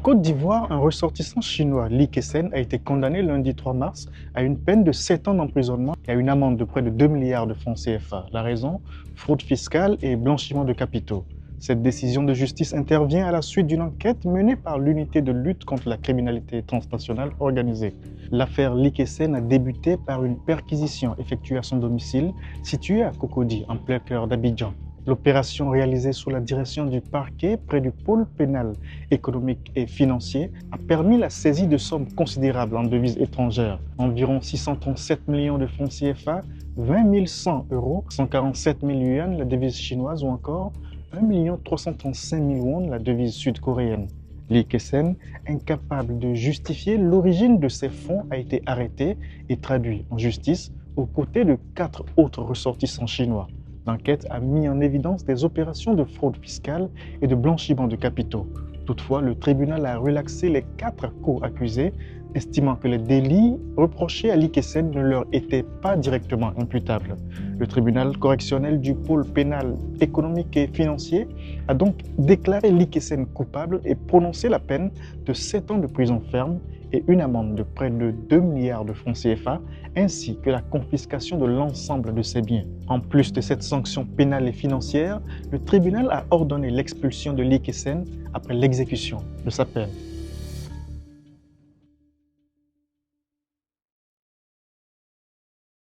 Côte d'Ivoire, un ressortissant chinois, Lee Kessen, a été condamné lundi 3 mars à une peine de 7 ans d'emprisonnement et à une amende de près de 2 milliards de francs CFA. La raison? Fraude fiscale et blanchiment de capitaux. Cette décision de justice intervient à la suite d'une enquête menée par l'unité de lutte contre la criminalité transnationale organisée. L'affaire Lee Kessen a débuté par une perquisition effectuée à son domicile situé à Cocody, en plein cœur d'Abidjan. L'opération réalisée sous la direction du parquet près du pôle pénal économique et financier a permis la saisie de sommes considérables en devises étrangères, environ 637 millions de francs CFA, 20 100 euros, 147 000 yuan, la devise chinoise, ou encore 1 335 000 won, la devise sud-coréenne. Lee Kessen, incapable de justifier l'origine de ces fonds, a été arrêté et traduit en justice aux côtés de 4 autres ressortissants chinois. L'enquête a mis en évidence des opérations de fraude fiscale et de blanchiment de capitaux. Toutefois, le tribunal a relaxé les 4 co-accusés, estimant que les délits reprochés à Lee Kessen ne leur étaient pas directement imputables. Le tribunal correctionnel du pôle pénal économique et financier a donc déclaré Lee Kessen coupable et prononcé la peine de 7 ans de prison ferme et une amende de près de 2 milliards de francs CFA, ainsi que la confiscation de l'ensemble de ses biens. En plus de cette sanction pénale et financière, le tribunal a ordonné l'expulsion de Lee Kessen après l'exécution de sa peine.